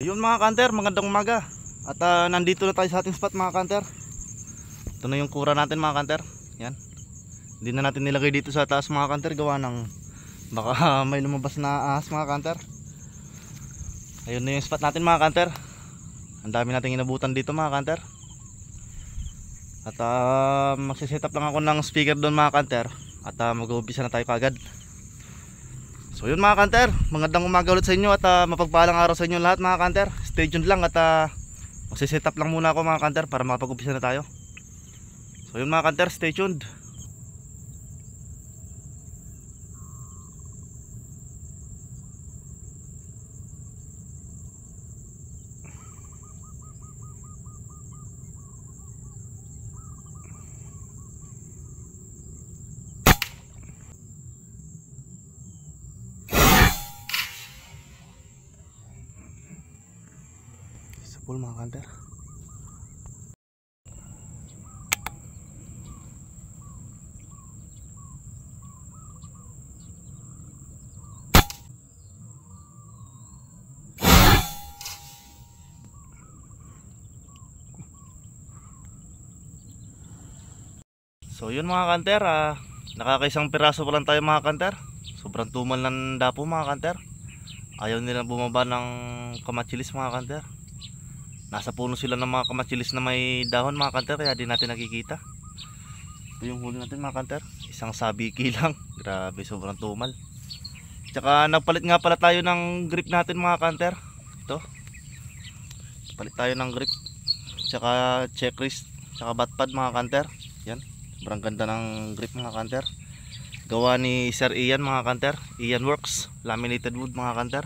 Ayun mga kanter, magandang umaga. At nandito na tayo sa ating spot mga kanter. Ito na yung kura natin mga kanter. Yan. Hindi na natin nilagay dito sa taas mga kanter, gawa ng baka may lumabas na ahas mga kanter. Ayun na yung spot natin mga kanter. Ang dami nating inabutan dito mga kanter. At magsiset up lang ako ng speaker doon mga kanter. At mag-uumpisa na tayo kagad. So yun mga kanter, magandang umaga ulit sa inyo at mapagpalang araw sa inyo lahat mga kanter. Stay tuned lang at magsiset up lang muna ako mga kanter para makapag-umpisa na tayo. So yun mga kanter, stay tuned. Full mga kanter. So yun mga kanter, nakakaisang piraso pa lang tayo mga kanter. Sobrang tumal ng dapo mga kanter. Ayaw nilang bumaba ng kamachilis mga kanter. Nasa puno sila ng mga kamachilis na may dahon mga kanter, kaya di natin nakikita. Ito yung huli natin mga kanter, isang sabiki lang. Grabe, sobrang tumal. Tsaka nagpalit nga pala tayo ng grip natin mga kanter. Ito, palit tayo ng grip, tsaka checklist, tsaka batpad mga kanter. Yan, sobrang ganda ng grip mga kanter. Gawa ni Sir Ian mga kanter, Ian Works, laminated wood mga kanter.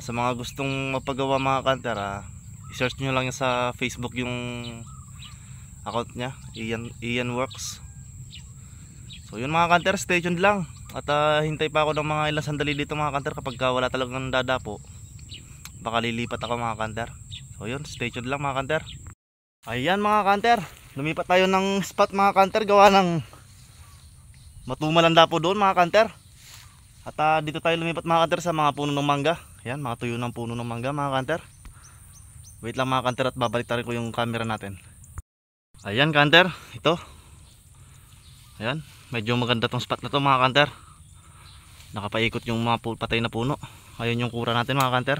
Sa mga gustong mapagawa mga kanter, i-search nyo lang sa Facebook yung account nya, Ian Works. So yun mga kanter, stay tuned lang. At hintay pa ako ng mga ilang sandali dito mga kanter. Kapag wala talagang dadapo, baka lilipat ako mga kanter. So yun, stay tuned lang mga kanter. Ayan mga kanter, lumipat tayo ng spot mga kanter, gawa ng matumal ang dapo doon mga kanter. At dito tayo lumipat mga kanter sa mga puno ng mangga. Ayan, mga tuyo ng puno ng mangga mga kanter. Wait lang mga kanter at babalik tayo ko yung camera natin. Ayan kanter, ito. Ayan, medyo maganda tong spot na to mga kanter. Nakapaikot yung mga patay na puno. Ayun yung kura natin mga kanter.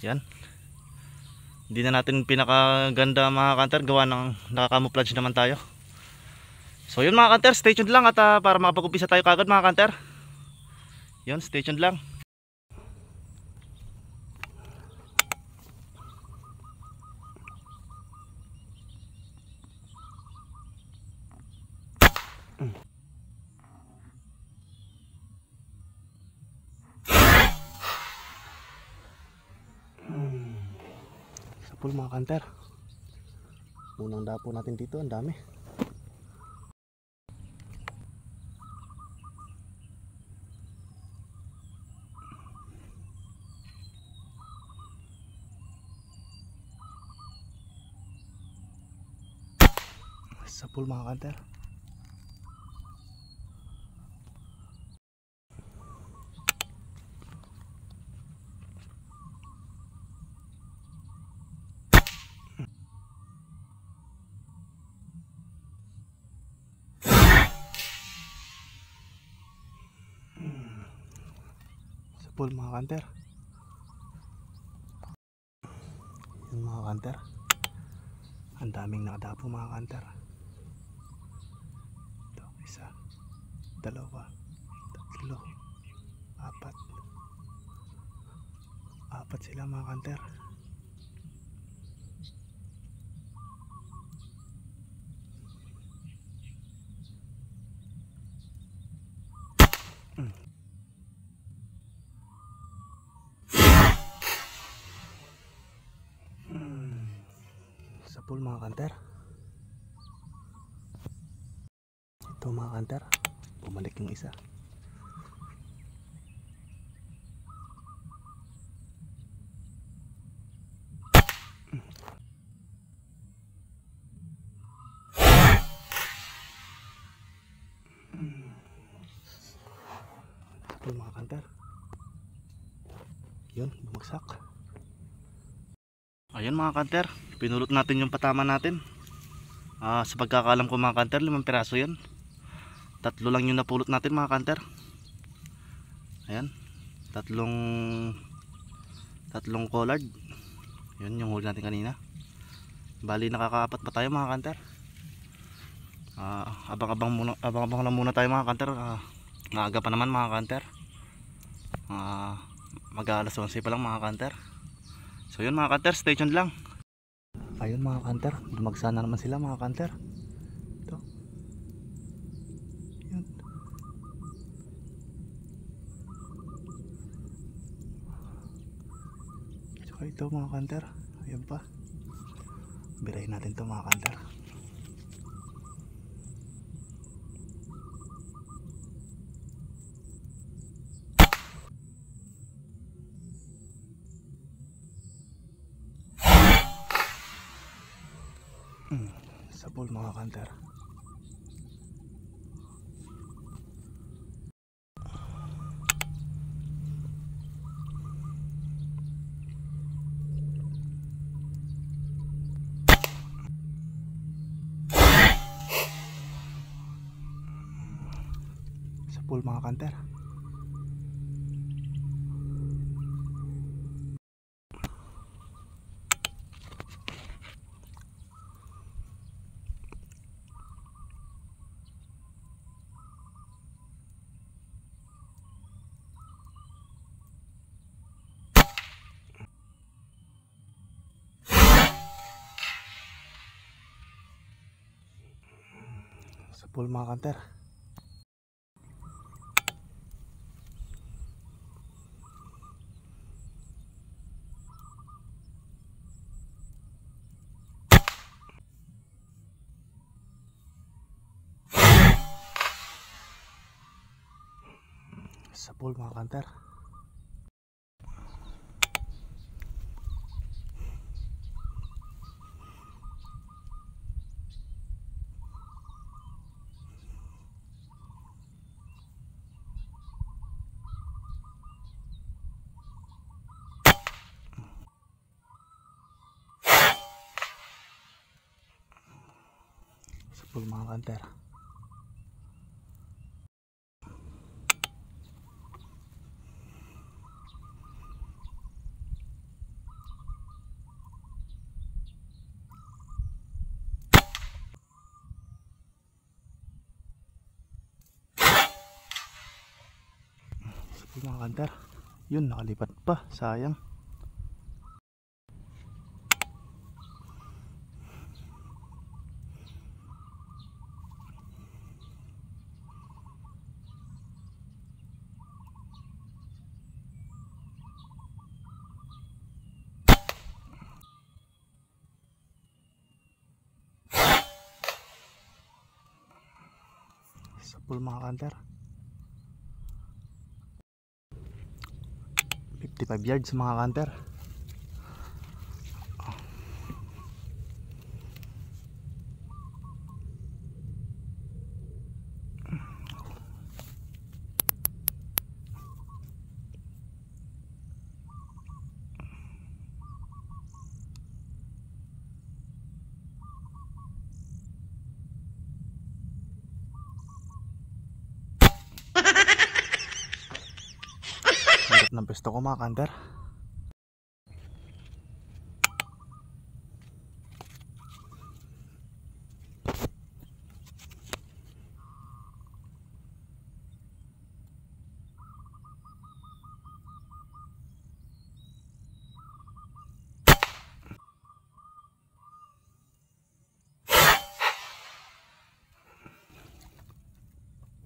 Ayan. Hindi na natin pinakaganda mga kanter, gawa ng nakakamuflage naman tayo. So yun mga kanter, stay tuned lang at para makapag-umpisa tayo kagad mga kanter. Yun, stay tuned lang. Sa pool mga kanter, unang dapo natin dito, ang dami. Sa pool mga kanter. Sa pool mga kanter. Yung mga kanter, ang daming nakadapo mga kanter. Ito, isa, dalawa, tatlo, apat sila mga kanter. Sa pool mga kanter. Ito mga kanter, bumalik yung isa. Sa pool mga kanter. Yun, bumagsak. Ayun mga kanter, pinulot natin yung patama natin. Sa pagkakaalam ko mga kanter, 5 piraso yun. 3 lang yung napulot natin mga kanter. Ayan, tatlong collard. Yun yung huli natin kanina. Bali nakakaapat pa tayo mga kanter. Abang-abang lang muna tayo mga kanter. Maaga pa naman mga kanter. Mag-aalas 11 pa lang mga kanter. So yun mga kanter, stay tuned lang. Ayun mga kanter, dumagsa na naman sila mga kanter. Ito. Yun. Tsaka ito mga kanter. Ayun pa. Birahin natin ito mga kanter. Sa pool mga kanter. Sa pool mga kanter. Sa pool mga kanter. Sa pool mga kanter. Sa pool mga kanter. Mga kanter, yun nakalipat pa, sayang. Sa pool mga kanter. 55 yards mga kanter. Hirap ng pesto ko mga kanter.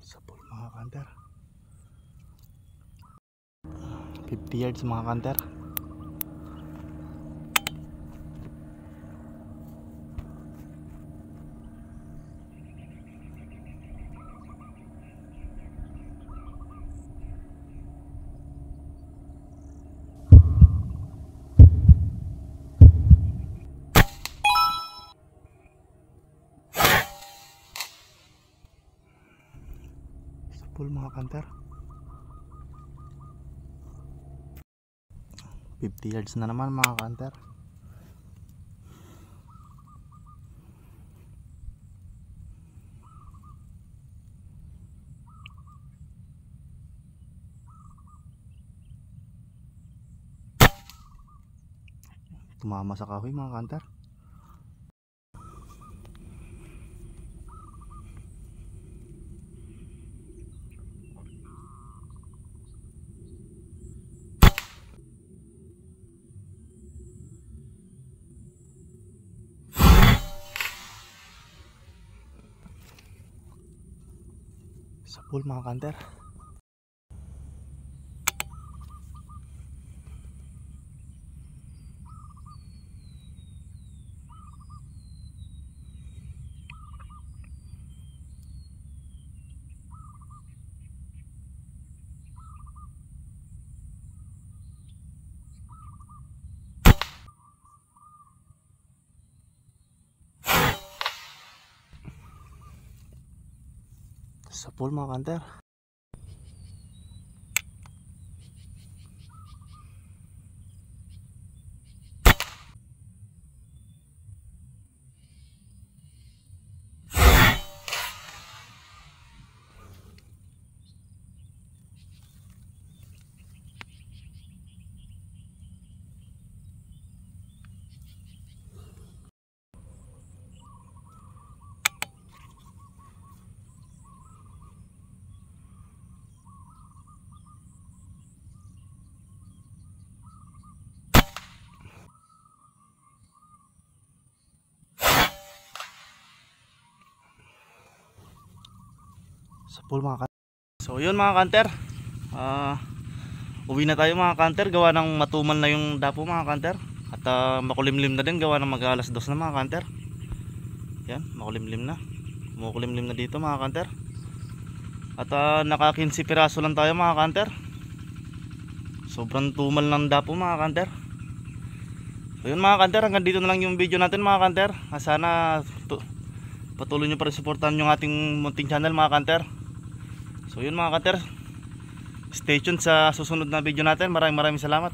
Sa pool mga kanter. 50 yards mga kanter. Sa pool mga kanter. 50 yards na naman mga kanter. Tumama sa kahoy mga kanter. Sa pool mga kanter. Sa pool mga kanter. Sa pool mga kanter. So yun mga kanter, uwi na tayo mga kanter. Gawa ng matumal na yung dapo mga kanter. At makulimlim na din, gawa ng mag-alas 2 na mga kanter. Yan, makulimlim na. Makulimlim na dito mga kanter. At naka 15 piraso lang tayo mga kanter. Sobrang tumal ng dapo mga kanter. So yun mga kanter, hanggang dito na lang yung video natin mga kanter. Sana patuloy nyo pa rin supportan yung ating munting channel mga kanter. So yun mga kanter, stay tuned sa susunod na video natin. Maraming salamat.